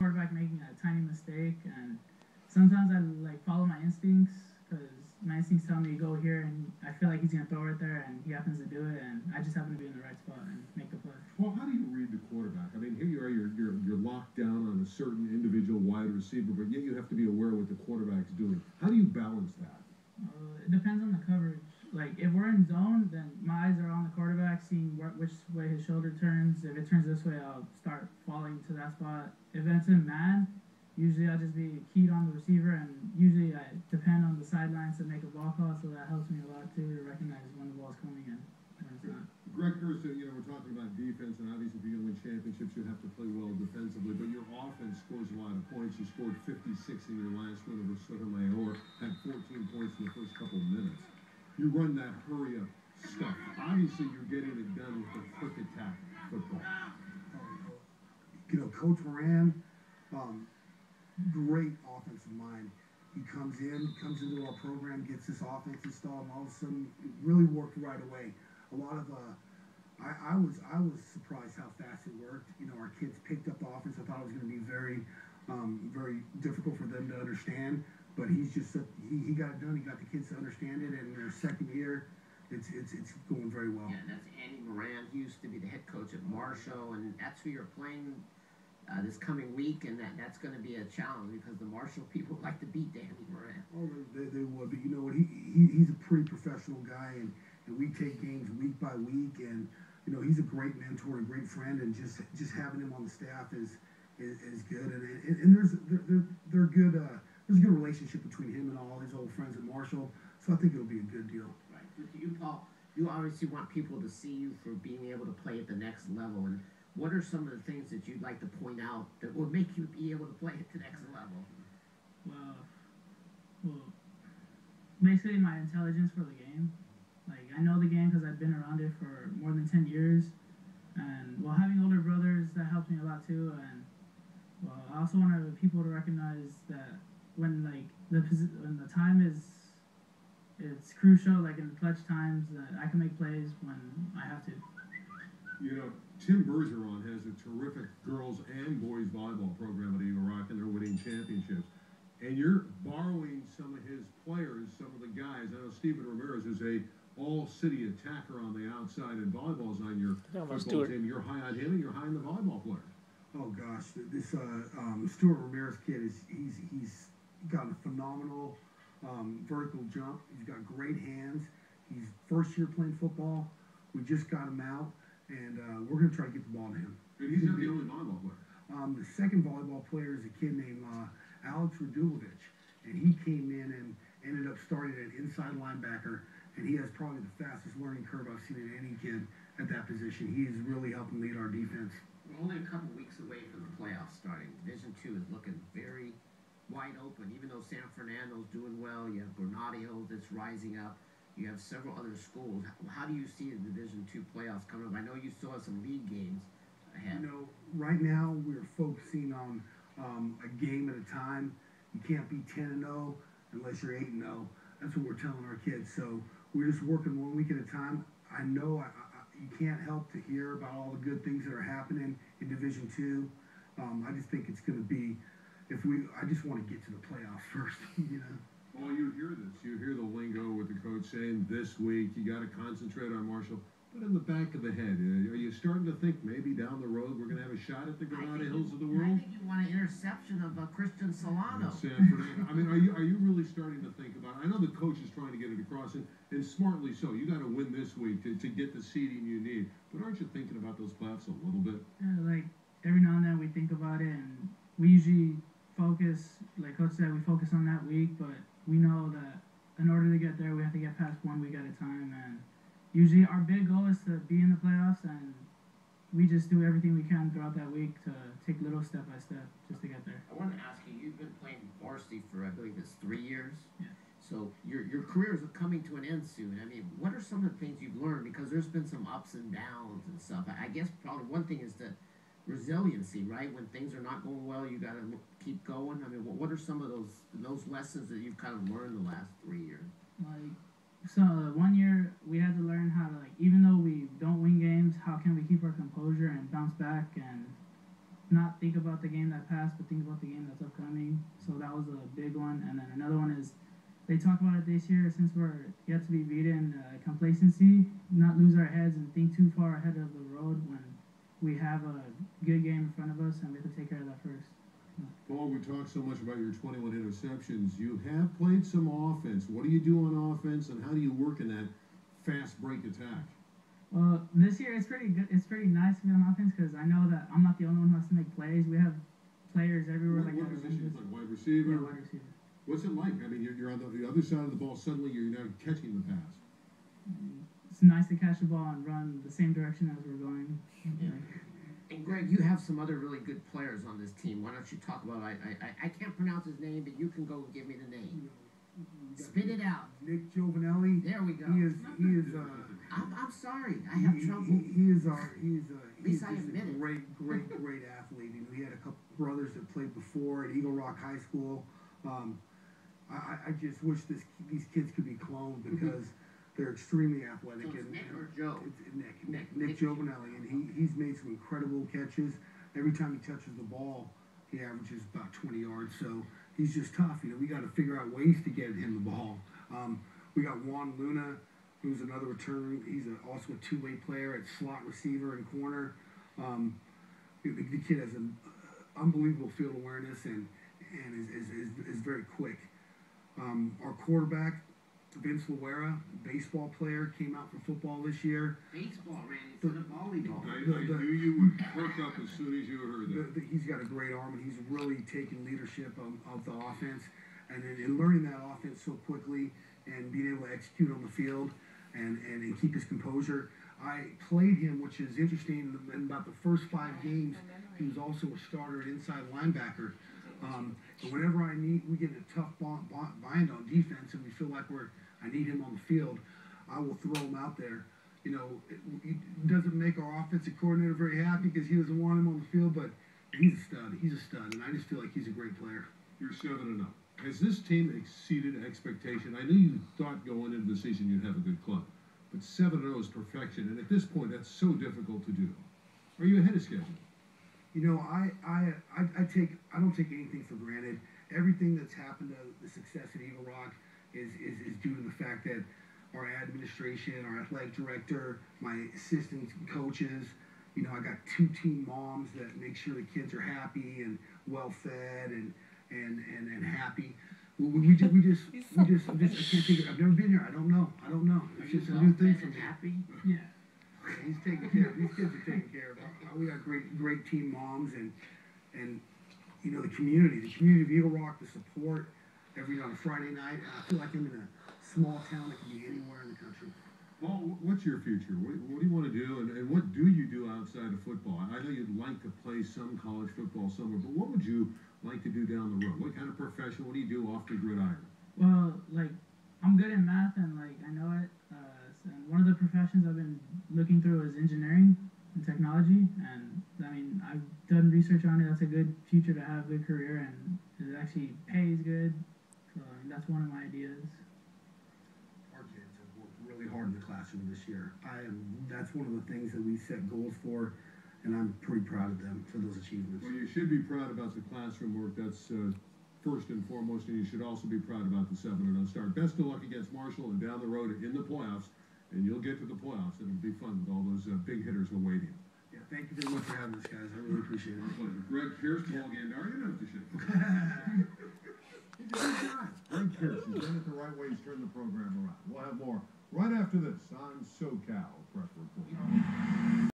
quarterback making a tiny mistake, and sometimes I like follow my instincts because my instincts tell me to go here, and I feel like he's gonna throw it there, and he happens to do it, and I just happen to be in the right spot and make the play. Well, how do you read the quarterback? I mean, here you are, you're locked down on a certain individual wide receiver, but yet you have to be aware of what the quarterback's doing. How do you balance that? It depends on the coverage. Like, if we're in zone, then my eyes are on the quarterback, seeing which way his shoulder turns. If it turns this way, I'll start falling to that spot. If it's in man, usually I'll just be keyed on the receiver, and usually I depend on the sidelines to make a ball call, so that helps me a lot, too, to recognize when the ball's coming in and when it's not. Greg Hurst, we're talking about defense, and obviously if you're going to win championships, you have to play well defensively, but your offense scores a lot of points. You scored 56 in your last win over Sotomayor, had 14 points in the first couple of minutes. You run that hurry-up stuff. Obviously, you're getting it done with the quick attack football. Coach Moran, great offensive mind. He comes into our program, gets this offense installed, and all of a sudden, it really worked right away. A lot of I was surprised how fast it worked. Our kids picked up the offense. I thought it was going to be very difficult for them to understand. But he got it done. He got the kids to understand it, and in their second year, it's going very well. Yeah, that's Andy Moran. He used to be the head coach at Marshall, and that's who you're playing this coming week, and that's going to be a challenge because the Marshall people like to beat Andy Moran. Oh, they would, but you know what? He's a pretty professional guy, and we take games week by week, and he's a great mentor and a great friend, and just having him on the staff is good, and there's good. There's a good relationship between him and all his old friends at Marshall, so I think it'll be a good deal. Right. But you, Paul, you obviously want people to see you for being able to play at the next level. And what are some of the things that you'd like to point out that will make you be able to play at the next level? Well, basically my intelligence for the game. Like, I know the game because I've been around it for more than 10 years. And, having older brothers, that helps me a lot, too. And, I also want people to recognize that when the time it's crucial, like in the clutch times, that I can make plays when I have to. Tim Bergeron has a terrific girls and boys volleyball program at Eagle Rock, and they're winning championships. And you're borrowing some of his players, some of the guys. I know Steven Ramirez is a all-city attacker on the outside, and volleyball's on your football team. You're high on him, and you're high on the volleyball players. Oh gosh, this Stuart Ramirez kid he's got a phenomenal vertical jump. He's got great hands. He's first year playing football. We just got him out, and we're going to try to get the ball to him. And he's not the only volleyball player. The second volleyball player is a kid named Alex Radulovich, and he came in and ended up starting at inside linebacker, and he has probably the fastest learning curve I've seen in any kid at that position. He is really helping lead our defense. We're only a couple weeks away from the playoffs starting. Division II is looking very wide open, even though San Fernando's doing well. You have Bernardio that's rising up. You have several other schools. How do you see the Division II playoffs coming up? I know you still have some league games ahead. Right now we're focusing on a game at a time. You can't be 10-0 unless you're 8-0. That's what we're telling our kids. So we're just working 1 week at a time. I know you can't help to hear about all the good things that are happening in Division II. I just think it's going to be, I just want to get to the playoffs first, Well, you hear this. You hear the lingo with the coach saying this week, you got to concentrate on Marshall. But in the back of the head, are you starting to think maybe down the road we're going to have a shot at the Granada Hills of the world? I think you want an interception of Christian Solano. San Fernando. I mean, are you really starting to think about it? I know the coach is trying to get it across, and smartly so. You got to win this week to get the seeding you need. But aren't you thinking about those playoffs a little bit? Like, every now and then we think about it, and we usually focus, like Coach said, we focus on that week, but we know that in order to get there, we have to get past 1 week at a time, and usually our big goal is to be in the playoffs, and we just do everything we can throughout that week to take little step by step just to get there. I wanted to ask you, you've been playing varsity for, I believe it's 3 years? Yeah. So your career is coming to an end soon. I mean, what are some of the things you've learned? Because there's been some ups and downs and stuff. I guess probably one thing is the resiliency, right? When things are not going well, you got to keep going. I mean, what are some of those lessons that you've kind of learned the last 3 years? So 1 year we had to learn how to, even though we don't win games, how can we keep our composure and bounce back? And not think about the game that passed, but think about the game that's upcoming. So that was a big one. And then another one is they talk about it this year since we're yet to be beaten. Complacency, not lose our heads and think too far ahead of the road when we have a good game in front of us and we have to take care of that first. Paul, we talked so much about your 21 interceptions. You have played some offense. What do you do on offense, and how do you work in that fast break attack? Well, this year it's pretty good. It's pretty nice to be on offense because I know that I'm not the only one who has to make plays. We have players everywhere. What position? Like wide receiver? Yeah, wide receiver. What's it like? I mean, you're on the other side of the ball. Suddenly, you're now catching the pass. It's nice to catch the ball and run the same direction as we're going. Yeah. And Greg, you have some other really good players on this team. Why don't you talk about? I can't pronounce his name, but you can go and give me the name. Spit it out. Nick Giovanelli. There we go. He is. I'm sorry. I have trouble. He's least I admit a it. great athlete. You know, he had a couple brothers that played before at Eagle Rock High School. I just wish these kids could be cloned because they're extremely athletic. So it's Nick or Joe? It's Nick Giovanelli, and he's made some incredible catches. Every time he touches the ball, he averages about 20 yards. So he's just tough. You know, we got to figure out ways to get him the ball. We got Juan Luna, who's another returner. He's also a two-way player at slot receiver and corner. The kid has an unbelievable field awareness and is very quick. Our quarterback, Vince Loera, baseball player, came out for football this year. Baseball, Randy, instead of volleyball. I knew you would perk up as soon as you heard that. He's got a great arm, and he's really taken leadership of the offense. And in learning that offense so quickly and being able to execute on the field and keep his composure. I played him, which is interesting, in about the first 5 games. He was also a starter at inside linebacker. And whenever we get a tough bind on defense and we feel like I need him on the field, I will throw him out there. You know, it doesn't make our offensive coordinator very happy because he doesn't want him on the field, but he's a stud. He's a stud, and I just feel like he's a great player. You're 7-0. Has this team exceeded expectation? I knew you thought going into the season you'd have a good club, but 7-0 is perfection, and at this point, that's so difficult to do. Are you ahead of schedule? You know, I don't take anything for granted. Everything that's happened to the success at Eagle Rock is due to the fact that our administration, our athletic director, my assistant coaches, you know, I got 2 team moms that make sure the kids are happy and well fed and happy. We just I can't think of, I've never been here. I don't know. It's just a new thing for me. Happy? Yeah. He's taking care of these kids are taken care of. We got great team moms and you know the community of Eagle Rock, the support every on a Friday night. I feel like I'm in a small town that can be anywhere in the country. Paul, what's your future? What do you want to do, and what do you do outside of football? I know you'd like to play some college football somewhere, but what would you like to do down the road? What kind of profession? What do you do off the gridiron? Well, like I'm good in math and like I know it. And one of the professions I've been looking through is engineering and technology, and I mean I've done research on it. That's a good future to have, a good career, and it actually pays good. So I mean, that's one of my ideas. Our kids have worked really hard in the classroom this year. That's one of the things that we set goals for, and I'm pretty proud of them for those achievements. Well, you should be proud about the classroom work. That's first and foremost, and you should also be proud about the 7-0 start. Best of luck against Marshall and down the road in the playoffs. And you'll get to the playoffs, and it'll be fun with all those big hitters awaiting. Yeah, thank you very much for having us, guys. I really appreciate it. Our pleasure. Greg Pierce, Paul Gandar, you don't have to shake. He's a good guy. Greg Pierce, he's done it the right way. He's turned the program around. We'll have more right after this on SoCal Report.